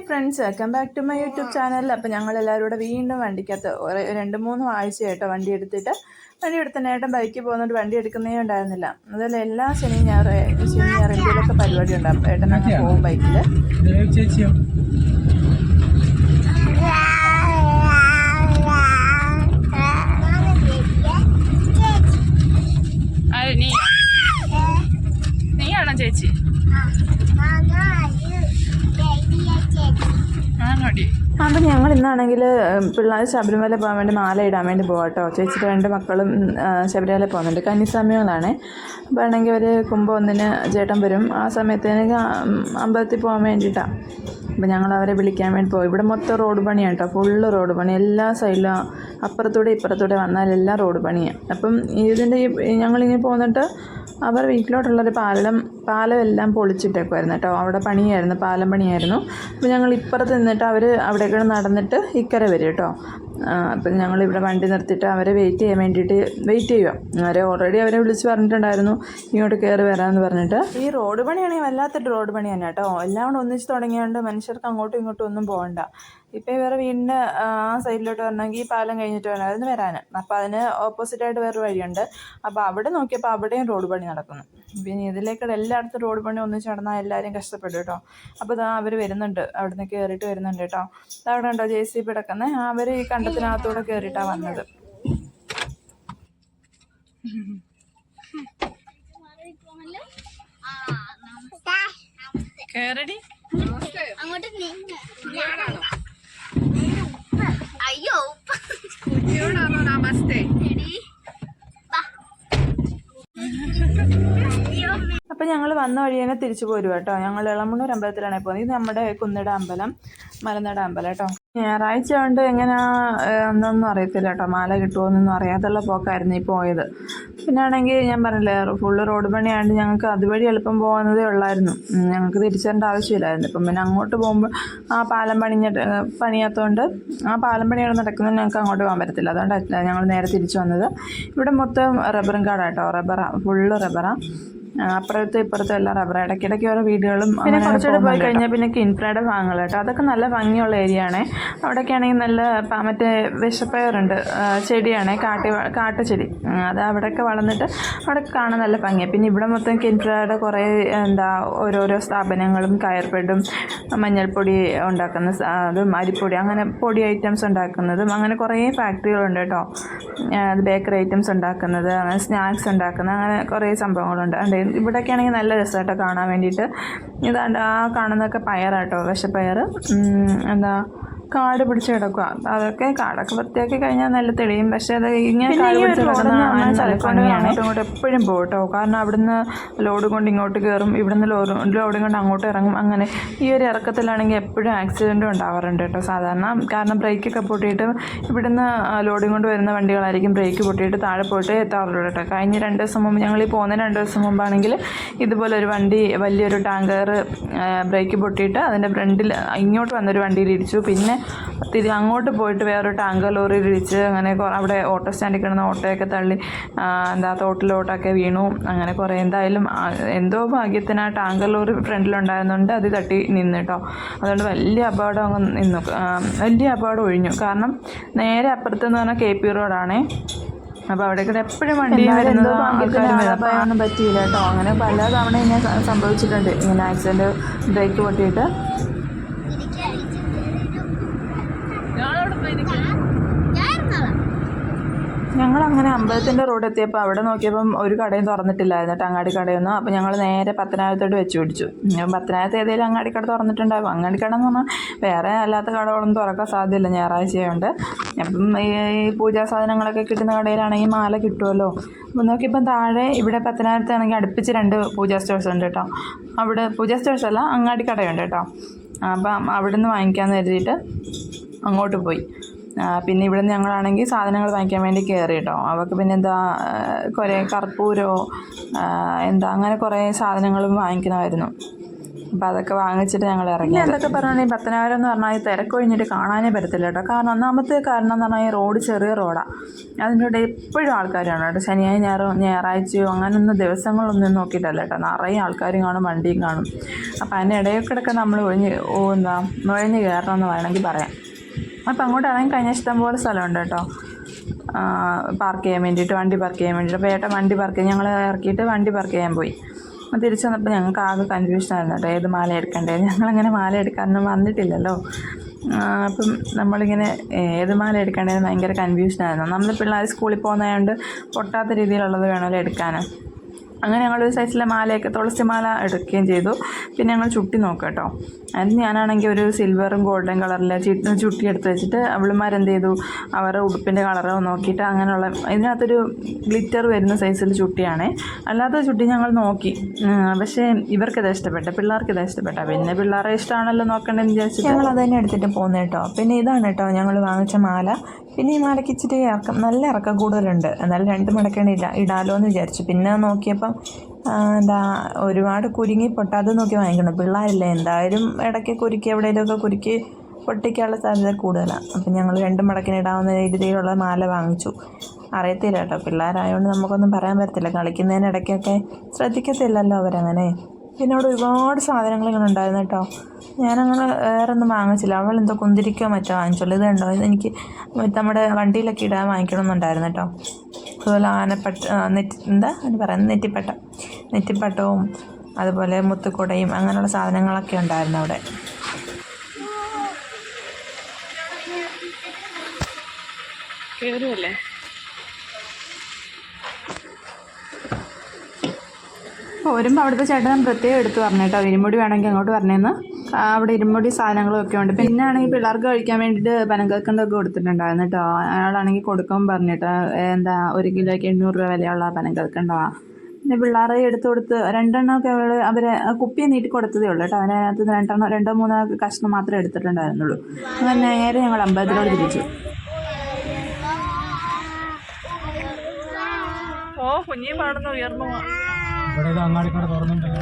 Hi friends, welcome back to my YouTube channel. അപ്പോൾ ഞങ്ങളെല്ലാവരും കൂടെ വീണ്ടും വണ്ടിക്കകത്ത് 2-3 ആഴ്ചയായിട്ടോ വണ്ടി എടുത്തിട്ട് ബൈക്കിൽ പോകുന്നതുകൊണ്ട് വണ്ടി എടുക്കുന്നേ ഉണ്ടായിരുന്നില്ല. അതുപോലെ എല്ലാ ശനിയും ഞായറും എന്തെങ്കിലുമൊക്കെ പരിപാടി ഉണ്ടാകും. ഏട്ടൻ അങ്ങനെ പോകും ബൈക്കിൽ. നീയാണോ ചേച്ചി? അപ്പം ഞങ്ങൾ ഇന്നാണെങ്കിൽ പിള്ളേർ ശബരിമല പോകാൻ വേണ്ടി മാല ഇടാൻ വേണ്ടി പോകാം കേട്ടോ. ചേച്ചിയുടെ 2 മക്കളും ശബരിമല പോകുന്നുണ്ട്. കന്നിസമയങ്ങളാണ്. അപ്പോൾ ആണെങ്കിൽ ഒരു കുംഭം 1 ചേട്ടൻ വരും. ആ സമയത്തേന് അമ്പലത്തിൽ പോകാൻ വേണ്ടിയിട്ടാണ്. അപ്പോൾ ഞങ്ങൾ അവരെ വിളിക്കാൻ വേണ്ടി പോകും. ഇവിടെ മൊത്തം റോഡ് പണിയാണ് കേട്ടോ. ഫുള്ള് റോഡ് പണി. എല്ലാ സൈഡിലും അപ്പുറത്തൂടെ ഇപ്പുറത്തൂടെ വന്നാൽ എല്ലാം റോഡ് പണിയാണ്. അപ്പം ഇതിൻ്റെ ഞങ്ങളിങ്ങനെ പോന്നിട്ട് അവർ വീട്ടിലോട്ടുള്ളൊരു പാലം എല്ലാം പൊളിച്ചിട്ടേക്കുമായിരുന്നു കേട്ടോ. അവിടെ പണിയായിരുന്നു, പാലം പണിയായിരുന്നു. അപ്പോൾ ഞങ്ങൾ ഇപ്പുറത്ത് നിന്നിട്ട് അവർ അവിടേക്ക് നടന്നിട്ട് ഇക്കരെ വരും കേട്ടോ. അപ്പം ഞങ്ങളിവിടെ വണ്ടി നിർത്തിയിട്ട് അവരെ വെയിറ്റ് ചെയ്യുക. അവരെ വിളിച്ച് പറഞ്ഞിട്ടുണ്ടായിരുന്നു ഇങ്ങോട്ട് കയറി വരാമെന്ന് പറഞ്ഞിട്ട്. ഈ റോഡ് പണിയാണെങ്കിൽ വല്ലാത്തൊരു റോഡ് പണി തന്നെ കേട്ടോ. എല്ലാം കൂടെ ഒന്നിച്ച് തുടങ്ങിയാണ്ട് മനുഷ്യർക്ക് അങ്ങോട്ടും ഇങ്ങോട്ടും ഒന്നും പോകണ്ട. ഇപ്പോൾ ഇവരെ വീടിൻ്റെ ആ സൈഡിലോട്ട് വരണമെങ്കിൽ പാലം കഴിഞ്ഞിട്ട് വേണമായിരുന്നു വരാൻ. അപ്പോൾ അതിന് ഓപ്പോസിറ്റായിട്ട് വേറൊരു വഴിയുണ്ട്. അപ്പോൾ അവിടെ നോക്കിയപ്പോൾ അവിടെയും റോഡ് പണി നടക്കുന്നു. പിന്നെ ഇതിലേക്കൂടെ എല്ലായിടത്തും റോഡ് പണി ഒന്നിച്ച് നടന്നാൽ എല്ലാവരും കഷ്ടപ്പെടും കേട്ടോ. അപ്പോൾ ഇതാ അവർ വരുന്നുണ്ട്, അവിടെ നിന്ന് കയറിയിട്ട് വരുന്നുണ്ട് കേട്ടോ. അവിടെ ഉണ്ടോ JCB കിടക്കുന്നത്? അവർ ഈ കണ്ടത്തിനകത്തൂടെ കയറിയിട്ടാണ് വന്നത്. കേറടി അങ്ങോട്ട്. അയ്യോ നമസ്തേ. അപ്പം ഞങ്ങൾ വന്ന വഴി തന്നെ തിരിച്ചു പോരും കേട്ടോ. ഞങ്ങൾ ഇളമണ്ണൂർ അമ്പലത്തിലാണ് പോകുന്നത്. ഇത് നമ്മുടെ കുന്നിട അമ്പലം, മലനട അമ്പലം കേട്ടോ. ഞായറാഴ്ച കൊണ്ട് എങ്ങനെയാ എന്നൊന്നും അറിയത്തില്ല കേട്ടോ. മാല കിട്ടുമോയെന്നൊന്നും അറിയാത്തുള്ള പോക്കായിരുന്നു ഈ പോയത്. പിന്നെ ആണെങ്കിൽ ഞാൻ പറഞ്ഞില്ലേ, ഫുള്ള് റോഡ് പണിയായതുകൊണ്ട് ഞങ്ങൾക്ക് അതുവഴി എളുപ്പം പോകുന്നതേ ഉള്ളായിരുന്നു. ഞങ്ങൾക്ക് തിരിച്ചേണ്ട ആവശ്യമില്ലായിരുന്നു. ഇപ്പം പിന്നെ അങ്ങോട്ട് പോകുമ്പോൾ ആ പാലം പണിയാത്തതുകൊണ്ട് ആ പാലം പണിയാണ് നടക്കുന്നത്. ഞങ്ങൾക്ക് അങ്ങോട്ട് പോകാൻ പറ്റത്തില്ല. അതുകൊണ്ടാണ് ഞങ്ങൾ നേരെ തിരിച്ചു വന്നത്. ഇവിടെ മൊത്തം റബ്ബറും കാടാട്ടോ. ഫുള്ള് റബ്ബറാണ്. അപ്പുറത്തും ഇപ്പുറത്തും എല്ലാം റബ്ബർ. ഇടയ്ക്കിടയ്ക്ക് ഓരോ വീടുകളും പിന്നെ കുറച്ചുകൂടെ പോയി കഴിഞ്ഞാൽ പിന്നെ കിൻഫ്രയുടെ ഭാഗങ്ങൾ കേട്ടോ. അതൊക്കെ നല്ല ഭംഗിയുള്ള ഏരിയ ആണ്. അവിടെയൊക്കെ ആണെങ്കിൽ നല്ല മറ്റേ വിഷപ്പയറുണ്ട്, ചെടിയാണ്, കാട്ടുചെടി. അത് അവിടെയൊക്കെ വളർന്നിട്ട് അവിടെ കാണാൻ നല്ല ഭംഗിയാണ്. പിന്നെ ഇവിടെ മൊത്തം കിൻഫ്രയുടെ കുറേ ഓരോരോ സ്ഥാപനങ്ങളും കയർപ്പെട്ടും മഞ്ഞൾപ്പൊടി ഉണ്ടാക്കുന്ന അതും അരിപ്പൊടി അങ്ങനെ പൊടി ഐറ്റംസ് ഉണ്ടാക്കുന്നതും അങ്ങനെ കുറേ ഫാക്ടറികളുണ്ട് കേട്ടോ. ബേക്കറി ഐറ്റംസ് ഉണ്ടാക്കുന്നത്, അങ്ങനെ സ്നാക്സ് ഉണ്ടാക്കുന്നത്, അങ്ങനെ കുറേ സംഭവങ്ങളുണ്ട്. ഇവിടെയൊക്കെ ആണെങ്കിൽ നല്ല രസമായിട്ടോ കാണാൻ വേണ്ടിയിട്ട്. ഇതാണ്ട് ആ കാണുന്നതൊക്കെ പയറാട്ടോ, വിഷപ്പയർ. കാട് പിടിച്ച് കിടക്കുക. അതൊക്കെ കാടൊക്കെ വൃത്തിയാക്കി കഴിഞ്ഞാൽ നല്ല തെളിയും. പക്ഷേ അത് ഇങ്ങനെ കാട് പിടിച്ച് കിടക്കുന്ന ഭംഗിയാണ്. ഇങ്ങോട്ട് എപ്പോഴും പോകും കേട്ടോ. കാരണം അവിടുന്ന് ലോഡ് കൊണ്ട് ഇങ്ങോട്ട് കയറും, ഇവിടുന്ന് ലോഡ് കൊണ്ട് അങ്ങോട്ട് ഇറങ്ങും. അങ്ങനെ ഈ ഒരു ഇറക്കത്തിലാണെങ്കിൽ എപ്പോഴും ആക്സിഡൻറ്റും ഉണ്ടാവാറുണ്ട് കേട്ടോ സാധാരണ. കാരണം ബ്രേക്കൊക്കെ പൊട്ടിയിട്ട് ഇവിടുന്ന് ലോഡ് കൊണ്ട് വരുന്ന വണ്ടികളായിരിക്കും ബ്രേക്ക് പൊട്ടിയിട്ട് താഴെ പോയിട്ട് എത്താറുള്ളൂ കേട്ടോ. കഴിഞ്ഞ 2 ദിവസം മുമ്പ്, ഞങ്ങൾ ഈ പോകുന്ന 2 ദിവസം മുമ്പാണെങ്കിൽ ഇതുപോലെ ഒരു വണ്ടി, വലിയൊരു ടാങ്കർ ബ്രേക്ക് പൊട്ടിയിട്ട് അതിൻ്റെ ഫ്രണ്ടിൽ ഇങ്ങോട്ട് വന്നൊരു വണ്ടിയിൽ ഇടിച്ചു. പിന്നെ അങ്ങോട്ട് പോയിട്ട് വേറൊരു ടാങ്കർ ലോറിയിൽ ഇടിച്ച് അങ്ങനെ അവിടെ ഓട്ടോ സ്റ്റാൻഡിൽ കിടന്ന ഓട്ടോയൊക്കെ തള്ളി തോട്ടിലോട്ടൊക്കെ വീണു. അങ്ങനെ കുറേ എന്തായാലും എന്തോ ഭാഗ്യത്തിന് ആ ടാങ്കർ ലോറി ഫ്രണ്ടിലുണ്ടായിരുന്നുണ്ട്, അത് തട്ടി നിന്ന് കേട്ടോ. അതുകൊണ്ട് വലിയ അപകടം വലിയ അപകടം ഒഴിഞ്ഞു. കാരണം നേരെ അപ്പുറത്തെന്ന് പറഞ്ഞാൽ KP റോഡാണേ. അപ്പോൾ അവിടേക്ക് എപ്പോഴും വണ്ടി വരുന്നത് അപായമൊന്നും പറ്റിയില്ല കേട്ടോ. അങ്ങനെ പല തവണ ഇങ്ങനെ സംഭവിച്ചിട്ടുണ്ട്, ഇങ്ങനെ ആക്സിഡൻറ്റ് ബ്രേക്ക് പൊട്ടിയിട്ട്. ഞങ്ങളങ്ങനെ അമ്പലത്തിൻ്റെ റോഡ് എത്തിയപ്പോൾ അവിടെ നോക്കിയപ്പം ഒരു കടയും തുറന്നിട്ടില്ലായിരുന്നു കേട്ടോ, അങ്ങാടി കടയൊന്നും. അപ്പോൾ ഞങ്ങൾ നേരെ പത്തനാപുരത്തോട്ട് വെച്ച് പിടിച്ചു. പത്തനാപുരത്ത് ഏതെങ്കിലും അങ്ങാടിക്കട തുറന്നിട്ടുണ്ടാകും. അങ്ങാടിക്കട എന്ന് പറഞ്ഞാൽ വേറെ അല്ലാത്ത കടകളൊന്നും തുറക്കാൻ സാധ്യതയില്ല, ഞായറാഴ്ചയുണ്ട്. അപ്പം ഈ പൂജാ സാധനങ്ങളൊക്കെ കിട്ടുന്ന കടയിലാണെങ്കിൽ മാല കിട്ടുമല്ലോ. അപ്പോൾ നോക്കിയപ്പം താഴെ ഇവിടെ പത്തനാപുരത്താണെങ്കിൽ അടുപ്പിച്ച് 2 പൂജാ സ്റ്റോഴ്സ് ഉണ്ട് കേട്ടോ. അവിടെ പൂജാ സ്റ്റോഴ്സ് അല്ല, അങ്ങാടി കടയുണ്ട് കേട്ടോ. അപ്പം അവിടെ നിന്ന് വാങ്ങിക്കാമെന്ന് കരുതിയിട്ട് അങ്ങോട്ട് പോയി. പിന്നെ ഇവിടെ നിന്ന് ഞങ്ങളാണെങ്കിൽ സാധനങ്ങൾ വാങ്ങിക്കാൻ വേണ്ടി കയറി കേട്ടോ. അവർക്ക് പിന്നെ കുറേ കർപ്പൂരമോ അങ്ങനെ കുറേ സാധനങ്ങളും വാങ്ങിക്കണമായിരുന്നു. അപ്പോൾ അതൊക്കെ വാങ്ങിച്ചിട്ട് ഞങ്ങൾ ഇറങ്ങി. എന്തൊക്കെ പറഞ്ഞാൽ ഈ പത്തനാപുരം എന്ന് പറഞ്ഞാൽ ഈ തിരക്കൊഴിഞ്ഞിട്ട് കാണാനേ പറ്റത്തില്ല കേട്ടോ. കാരണം ഒന്നാമത്തെ കാരണം എന്ന് പറഞ്ഞാൽ ഈ റോഡ് ചെറിയ റോഡാണ്. അതിൻ്റെ കൂടെ എപ്പോഴും ആൾക്കാരാണ് കേട്ടോ. ശനിയാഴ്ച ഞായറാഴ്ചയോ അങ്ങനെയൊന്നും ദിവസങ്ങളൊന്നും നോക്കിയിട്ടല്ല കേട്ടോ. നിറയെ ആൾക്കാരും കാണും, വണ്ടിയും കാണും. അപ്പോൾ അതിൻ്റെ ഇടയ്ക്കിടയ്ക്ക് നമ്മൾ നുഴഞ്ഞ് കയറണമെന്ന് വേണമെങ്കിൽ പറയാം. അപ്പോൾ അങ്ങോട്ട് ഇറങ്ങി കഴിഞ്ഞാൽ ഇഷ്ടംപോലെ സ്ഥലമുണ്ട് കേട്ടോ പാർക്ക് ചെയ്യാൻ വേണ്ടിയിട്ട്, വണ്ടി പാർക്ക് ചെയ്യാൻ വേണ്ടിയിട്ട്. അപ്പോൾ ഏട്ടൻ വണ്ടി പാർക്ക് ചെയ്യും, ഞങ്ങൾ ഇറക്കിയിട്ട് വണ്ടി പാർക്ക് ചെയ്യാൻ പോയി. തിരിച്ചു വന്നപ്പോൾ ഞങ്ങൾക്ക് ആകെ കൺഫ്യൂഷനായിരുന്നു കേട്ടോ, ഏത് മാല എടുക്കണ്ടേ. ഞങ്ങളങ്ങനെ മാല എടുക്കാനൊന്നും വന്നിട്ടില്ലല്ലോ. അപ്പം നമ്മളിങ്ങനെ ഏത് മാല എടുക്കേണ്ടതെന്ന് ഭയങ്കര കൺഫ്യൂഷനായിരുന്നു. നമ്മൾ പിള്ളേർ സ്കൂളിൽ പോകുന്നതുകൊണ്ട് പൊട്ടാത്ത രീതിയിലുള്ളത് വേണമല്ലോ എടുക്കാൻ. അങ്ങനെ ഞങ്ങളൊരു സൈസിലെ മാലയൊക്കെ തുളസി മാല എടുക്കുകയും ചെയ്തു. പിന്നെ ഞങ്ങൾ ചുട്ടി നോക്കാം കേട്ടോ. അതിന് ഞാനാണെങ്കിൽ ഒരു സിൽവറും ഗോൾഡൻ കളറിലെ ചുട്ടി എടുത്ത് വെച്ചിട്ട് അവളുമാരെന്ത് ചെയ്തു, അവരുടെ ഉടുപ്പിൻ്റെ കളറോ നോക്കിയിട്ട് അങ്ങനെയുള്ള ഇതിനകത്തൊരു ഗ്ലിറ്റർ വരുന്ന സൈസിൽ ചുട്ടിയാണേ. അല്ലാത്ത ചുട്ടി ഞങ്ങൾ നോക്കി, പക്ഷേ ഇവർക്കിത് ഇഷ്ടപ്പെട്ട, പിള്ളേർക്കിത് ഇഷ്ടപ്പെട്ട. പിന്നെ പിള്ളേരെ ഇഷ്ടമാണല്ലോ നോക്കേണ്ടതെന്ന് വിചാരിച്ചിട്ട് ഞങ്ങൾ അത് തന്നെ എടുത്തിട്ട് പോകുന്നത് കേട്ടോ. പിന്നെ ഇതാണ് കേട്ടോ ഞങ്ങൾ വാങ്ങിച്ച മാല. പിന്നെ ഈ മാലയ്ക്ക് ഇച്ചിരി നല്ല ഇറക്കം കൂടുതലുണ്ട്. എന്നാലും 2 മടക്കാണ് ഇടാലോ എന്ന് വിചാരിച്ചു. പിന്നെ നോക്കിയപ്പം ഒരുപാട് കുരുങ്ങി പൊട്ടാതെ നോക്കി വാങ്ങിക്കണം. പിള്ളേരില്ലേ, എന്തായാലും ഇടയ്ക്ക് കുരുക്കി എവിടെയെങ്കിലുമൊക്കെ കുരുക്കി പൊട്ടിക്കാനുള്ള സാധ്യത കൂടുതലാണ്. അപ്പം ഞങ്ങൾ 2 മടക്കിന് ഇടാവുന്ന രീതിയിലുള്ള മാല വാങ്ങിച്ചു. അറിയത്തില്ല കേട്ടോ, പിള്ളേരായതുകൊണ്ട് നമുക്കൊന്നും പറയാൻ പറ്റത്തില്ല. കളിക്കുന്നതിനിടയ്ക്കൊക്കെ ശ്രദ്ധിക്കത്തില്ലല്ലോ അവരങ്ങനെ. പിന്നെ അവിടെ ഒരുപാട് സാധനങ്ങൾ ഇങ്ങനെ ഉണ്ടായിരുന്നു കേട്ടോ. ഞാനങ്ങനെ വേറെ ഒന്നും വാങ്ങിച്ചില്ല. അവളെന്തോ കുന്തിരിക്കോ മറ്റോ വാങ്ങിച്ചുള്ളൂ. ഇതുണ്ടോ, ഇതെനിക്ക് നമ്മുടെ വണ്ടിയിലൊക്കെ ഇടാൻ വാങ്ങിക്കണമെന്നുണ്ടായിരുന്നു കേട്ടോ. അതുപോലെ നെറ്റിപ്പട്ടവും അതുപോലെ മുത്തുക്കുടയും അങ്ങനെയുള്ള സാധനങ്ങളൊക്കെ ഉണ്ടായിരുന്നു അവിടെ. കേറുമല്ലേ? വരുമ്പോൾ അവിടുത്തെ ചേട്ടൻ പ്രത്യേകം എടുത്ത് പറഞ്ഞു കേട്ടോ, ഇരുമുടി വേണമെങ്കിൽ അങ്ങോട്ട് പറഞ്ഞേന്ന്. അവിടെ ഇരുമുടി സാധനങ്ങളൊക്കെ ഉണ്ട്. പിന്നെ ആണെങ്കിൽ പിള്ളേർക്ക് കഴിക്കാൻ വേണ്ടിയിട്ട് പനങ്കൽക്കണ്ടൊക്കെ കൊടുത്തിട്ടുണ്ടായിരുന്നു കേട്ടോ. അയാളാണെങ്കിൽ കൊടുക്കാൻ പറഞ്ഞിട്ട് 1 കിലോയ്ക്ക് 800 രൂപ വിലയുള്ള പനങ്കൽക്കണ്ടവാ. പിന്നെ പിള്ളേരെ എടുത്ത് കൊടുത്ത് 2 എണ്ണമൊക്കെ അവരെ കുപ്പിയെ നീട്ടി കൊടുത്തതേ ഉള്ളൂ കേട്ടോ. അതിനകത്ത് 2 3 കഷ്ണം മാത്രമേ എടുത്തിട്ടുണ്ടായിരുന്നുള്ളൂ. അങ്ങനെ നേരെ ഞങ്ങൾ അമ്പലത്തിലോട് തിരിച്ചു. കുഞ്ഞി പാടുന്ന ഉയർന്നു അങ്ങാടിക്കട തുറന്നുണ്ടല്ലോ.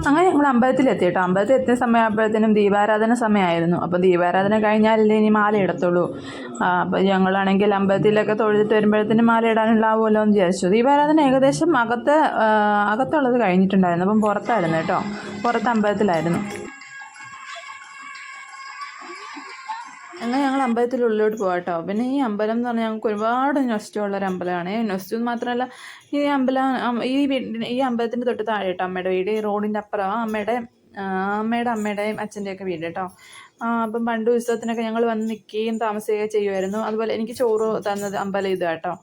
അങ്ങനെ ഞങ്ങൾ അമ്പലത്തിലെത്തി കേട്ടോ. അമ്പലത്തിൽ എത്തിയ സമയമാകുമ്പോഴത്തേനും ദീപാരാധന സമയമായിരുന്നു. അപ്പോൾ ദീപാരാധന കഴിഞ്ഞാലല്ലേ ഇനി മാല ഇടത്തുള്ളൂ. അപ്പോൾ ഞങ്ങളാണെങ്കിൽ അമ്പലത്തിലൊക്കെ തൊഴുതിട്ട് വരുമ്പോഴത്തേനും മാല ഇടാനുണ്ടാവുമല്ലോ എന്ന് വിചാരിച്ചു. ദീപാരാധന ഏകദേശം അകത്തുള്ളത് കഴിഞ്ഞിട്ടുണ്ടായിരുന്നു. അപ്പം പുറത്തായിരുന്നു കേട്ടോ, പുറത്ത് അമ്പലത്തിലായിരുന്നു. അങ്ങനെ ഞങ്ങൾ അമ്പലത്തിനുള്ളിലോട്ട് പോകാം കേട്ടോ. പിന്നെ ഈ അമ്പലം എന്ന് പറഞ്ഞാൽ ഞങ്ങൾക്ക് ഒരുപാട് നൊസ്റ്റുള്ളൊരു അമ്പലമാണ്. നൊസ്റ്റു മാത്രമല്ല, ഈ അമ്പലത്തിൻ്റെ തൊട്ട് താഴെ കേട്ടോ അമ്മയുടെ വീട്. ഈ റോഡിൻ്റെ അപ്പുറം അമ്മയുടെയും അച്ഛൻ്റെയൊക്കെ വീട് കേട്ടോ. അപ്പം പണ്ട് ഉത്സവത്തിനൊക്കെ ഞങ്ങൾ വന്ന് നിൽക്കുകയും താമസിക്കുകയും ചെയ്യുമായിരുന്നു. അതുപോലെ എനിക്ക് ചോറ് തന്നത് അമ്പലം ഇതാ കേട്ടോ.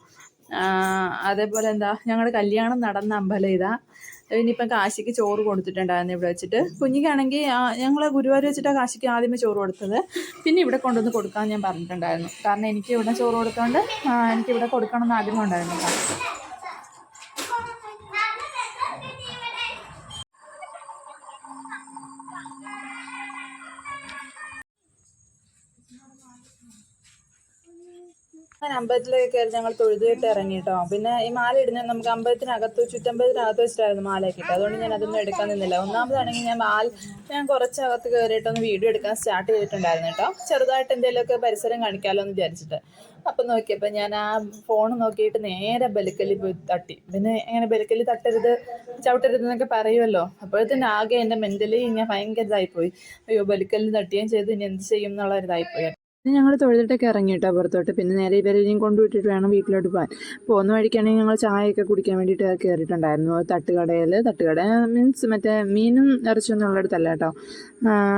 അതേപോലെ ഞങ്ങളുടെ കല്യാണം നടന്ന അമ്പലം ഇതാ. ഇനിയിപ്പം കാശിക്ക് ചോറ് കൊടുത്തിട്ടുണ്ടായിരുന്നു ഇവിടെ വെച്ചിട്ട്. കുഞ്ഞിക്കാണെങ്കിൽ ഞങ്ങൾ ഗുരുവായൂർ വെച്ചിട്ടാണ് കാശിക്ക് ആദ്യമേ ചോറ് കൊടുത്തത്. പിന്നെ ഇവിടെ കൊണ്ടുവന്ന് കൊടുക്കാൻ ഞാൻ പറഞ്ഞിട്ടുണ്ടായിരുന്നു. കാരണം എനിക്ക് ഇവിടെ ചോറ് കൊടുത്തോണ്ട് എനിക്കിവിടെ കൊടുക്കണമെന്ന് ആഗ്രഹം ഉണ്ടായിരുന്നു കേട്ടോ. അങ്ങനെ അമ്പലത്തിലേക്ക് കയറി ഞങ്ങൾ തൊഴുതിട്ട് ഇറങ്ങി കേട്ടോ. പിന്നെ ഈ മാല ഇടുന്നത് നമുക്ക് ചുറ്റമ്പലത്തിനകത്ത് വെച്ചിട്ടായിരുന്നു മാലയൊക്കെ ഇട്ടത്. അതുകൊണ്ട് ഞാൻ അതൊന്നും എടുക്കാൻ നിന്നില്ല. ഒന്നാമതാണെങ്കിൽ ഞാൻ കുറച്ചകത്ത് കയറിയിട്ടൊന്ന് വീഡിയോ എടുക്കാൻ സ്റ്റാർട്ട് ചെയ്തിട്ടുണ്ടായിരുന്നു കേട്ടോ. ചെറുതായിട്ട് എന്തെങ്കിലുമൊക്കെ പരിസരം കാണിക്കാമല്ലോ എന്ന് വിചാരിച്ചിട്ട്. അപ്പം നോക്കിയപ്പോൾ ഞാൻ ആ ഫോൺ നോക്കിയിട്ട് നേരെ ബലിക്കല്ലി പോയി തട്ടി. പിന്നെ എങ്ങനെ ബലിക്കല്ലി ചവിട്ടരുത് എന്നൊക്കെ പറയുമല്ലോ. അപ്പോഴത്തേന് ആകെ എൻ്റെ മെൻ്റലി ഇങ്ങനെ ഭയങ്കര ഇതായിപ്പോയി. അയ്യോ, ബലിക്കല്ലി തട്ടുകയും ചെയ്തു, ഇനി എന്ത് ചെയ്യും എന്നുള്ളൊരിതായിപ്പോയി. പിന്നെ ഞങ്ങൾ തൊഴുതിട്ടൊക്കെ ഇറങ്ങി കേട്ടോ പുറത്തോട്ട്. പിന്നെ നേരെ ഇവരെയും കൊണ്ടുവിട്ടിട്ട് വേണം വീട്ടിലോട്ട് പോകാൻ. പോകുന്ന വഴിക്കാണെങ്കിൽ ഞങ്ങൾ ചായയൊക്കെ കുടിക്കാൻ വേണ്ടിയിട്ട് കയറിയിട്ടുണ്ടായിരുന്നു. തട്ടുകട മീൻസ് മറ്റേ മീനും ഇറച്ചിയൊന്നും ഉള്ളിടത്തല്ല കേട്ടോ.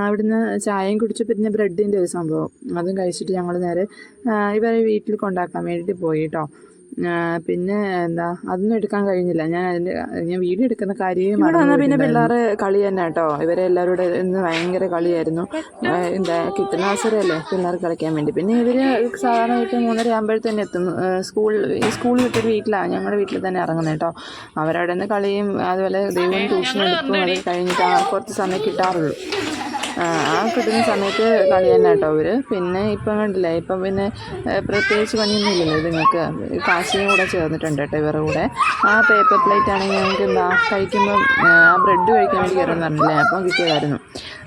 അവിടുന്ന് ചായയും കുടിച്ചു. പിന്നെ ബ്രെഡിൻ്റെ ഒരു സംഭവം അതും കഴിച്ചിട്ട് ഞങ്ങൾ നേരെ ഇവരെ വീട്ടിൽ കൊണ്ടാക്കാൻ വേണ്ടിയിട്ട് പോയി കേട്ടോ. പിന്നെ അതൊന്നും എടുക്കാൻ കഴിഞ്ഞില്ല. ഞാൻ വീഡിയോ എടുക്കുന്ന കാര്യം പിന്നെ പിള്ളേർ കളി തന്നെ കേട്ടോ. ഇവരെ എല്ലാവരും കൂടെ ഇന്ന് ഭയങ്കര കളിയായിരുന്നു. കിട്ടുന്ന അവസരമല്ലേ പിള്ളേർ കളിക്കാൻ വേണ്ടി. പിന്നെ ഇവർ സാധാരണ വീട്ടിൽ 3:30 ആകുമ്പോഴത്തേന് എത്തും. സ്കൂളിൽ വിട്ടിട്ട് വീട്ടിലാണ്, ഞങ്ങളുടെ വീട്ടിൽ തന്നെ ഇറങ്ങുന്നത് കേട്ടോ. അവരവിടെ നിന്ന് കളിയും അതുപോലെ ദൈവം ട്യൂഷൻ എടുക്കും. അത് കഴിഞ്ഞിട്ട് കുറച്ച് സമയം കിട്ടാറുള്ളൂ. ആ കിട്ടുന്ന സമയത്ത് കളി തന്നെ കേട്ടോ അവർ. പിന്നെ ഇപ്പം കണ്ടില്ല, ഇപ്പം പിന്നെ പ്രത്യേകിച്ച് പണിയൊന്നും ഇല്ലല്ലോ ഇതുങ്ങൾക്ക്. കാശിയും കൂടെ ചേർന്നിട്ടുണ്ട് കേട്ടോ ഇവരുടെ കൂടെ. ആ പേപ്പർ പ്ലേറ്റ് ആണെങ്കിൽ ഞങ്ങൾക്ക് എന്താ കഴിക്കുമ്പം ആ ബ്രെഡ് കഴിക്കാൻ വേണ്ടി കയറുമെന്ന് പറഞ്ഞില്ലേ, അപ്പം കിട്ടിയതായിരുന്നു.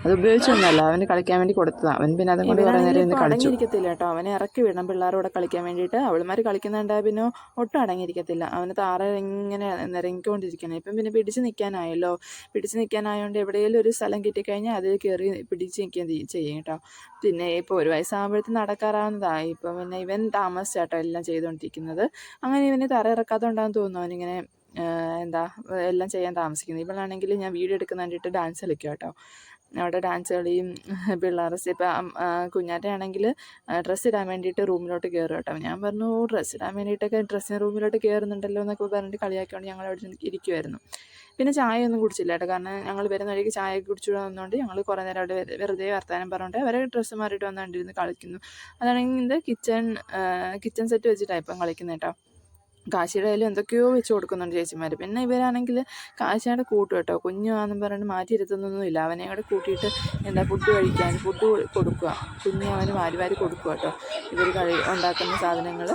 അത് ഉപയോഗിച്ചൊന്നുമല്ല, അവന് കളിക്കാൻ വേണ്ടി കൊടുത്തതാണ്. അവൻ പിന്നെ അതുകൊണ്ട് കുറേ നേരം ഇന്ന് അടങ്ങിയിരിക്കത്തില്ല കേട്ടോ. അവനെ ഇറക്കി വിടണം പിള്ളേരോടെ കളിക്കാൻ വേണ്ടിയിട്ട്. അവളുമാർ കളിക്കുന്നുണ്ടായ പിന്നെ ഒട്ടും അടങ്ങിയിരിക്കത്തില്ല. അവന് താറ ഇങ്ങനെ നിറങ്ങിക്കൊണ്ടിരിക്കണം. ഇപ്പം പിന്നെ പിടിച്ച് നിൽക്കാനായല്ലോ. പിടിച്ച് നിൽക്കാനായതുകൊണ്ട് എവിടെയെങ്കിലും ഒരു സ്ഥലം കിട്ടിക്കഴിഞ്ഞാൽ അതിൽ കയറി പിടിച്ച് നിൽക്കുകയും ചെയ്യും കേട്ടോ. പിന്നെ ഇപ്പോൾ ഒരു വയസ്സാകുമ്പോഴത്തേന് നടക്കാറാവുന്നതായി. ഇപ്പം പിന്നെ ഇവൻ താമസിച്ചാട്ടോ എല്ലാം ചെയ്തുകൊണ്ടിരിക്കുന്നത്. അങ്ങനെ ഇവന് തറ ഇറക്കാത്തതുകൊണ്ടാണെന്ന് തോന്നുന്നു അവനിങ്ങനെ എല്ലാം ചെയ്യാൻ താമസിക്കുന്നത്. ഇവളാണെങ്കിൽ ഞാൻ വീഡിയോ എടുക്കുന്ന കണ്ടിട്ട് ഡാൻസ് കളിക്കുക കേട്ടോ. അവിടെ ഡാൻസ് കളിയും പിള്ളേർ ഇപ്പം കുഞ്ഞാറ്റയാണെങ്കിൽ ഡ്രസ്സ് ഇടാൻ വേണ്ടിയിട്ട് റൂമിലോട്ട് കയറും കേട്ടോ. ഞാൻ പറഞ്ഞു ഡ്രസ്സ് ഇടാൻ വേണ്ടിയിട്ടൊക്കെ ഡ്രസ്സിന് റൂമിലോട്ട് കയറുന്നുണ്ടല്ലോ എന്നൊക്കെ പറഞ്ഞിട്ട് കളിയാക്കിയോണ്ട് ഞങ്ങൾ അവിടെ ഇരിക്കുമായിരുന്നു. പിന്നെ ചായ ഒന്നും കുടിച്ചില്ല കേട്ടോ. കാരണം ഞങ്ങൾ വരുന്ന വഴിക്ക് ചായ കുടിച്ചു വന്നുകൊണ്ട് ഞങ്ങൾ കുറേ നേരം അവിടെ വെറുതെ വർത്താനം പറഞ്ഞുകൊണ്ട് അവരെ ഡ്രസ്സ് മാറിയിട്ട് വന്നുകൊണ്ടിരുന്ന് കളിക്കുന്നു. അതാണെങ്കിൽ ഇത് കിച്ചൺ സെറ്റ് വെച്ചിട്ടാണ് ഇപ്പം കളിക്കുന്നത് കേട്ടോ. കാശിയുടെ കയ്യിൽ എന്തൊക്കെയോ വെച്ച് കൊടുക്കുന്നുണ്ട് ചേച്ചിമാർ. പിന്നെ ഇവരാണെങ്കിൽ കാശിയുടെ കൂട്ടും കേട്ടോ. കുഞ്ഞാണെന്നും പറഞ്ഞിട്ട് മാറ്റിയിരുത്തുന്നൊന്നുമില്ല. അവനെ കൂടെ കൂട്ടിയിട്ട് ഫുഡ് കൊടുക്കുക. കുഞ്ഞ് അവന് വാരി കൊടുക്കുക കേട്ടോ. ഇവർ ഉണ്ടാക്കുന്ന സാധനങ്ങൾ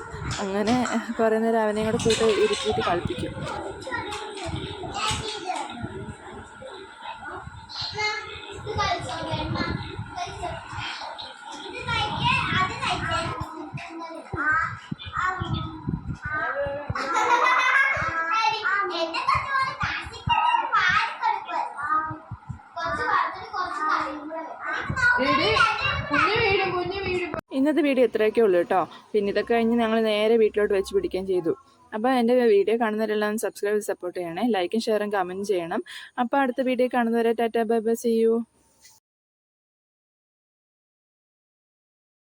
അങ്ങനെ കുറേ നേരം അവനെ കൂടെ ഇരുത്തിയിട്ട് കളിപ്പിക്കും. ഇന്നത്തെ വീഡിയോ ഇത്രയൊക്കെ ഉള്ളൂ കേട്ടോ. പിന്നെ ഇതൊക്കെ കഴിഞ്ഞ് ഞങ്ങൾ നേരെ വീട്ടിലോട്ട് വെച്ച് പിടിക്കുകയും ചെയ്തു. അപ്പോൾ എൻ്റെ വീഡിയോ കാണുന്നവരെല്ലാം സബ്സ്ക്രൈബ് സപ്പോർട്ട് ചെയ്യണേ. ലൈക്കും ഷെയറും കമൻറ്റ് ചെയ്യണം. അപ്പോൾ അടുത്ത വീഡിയോ കാണുന്നവരെ tata bye bye, see U.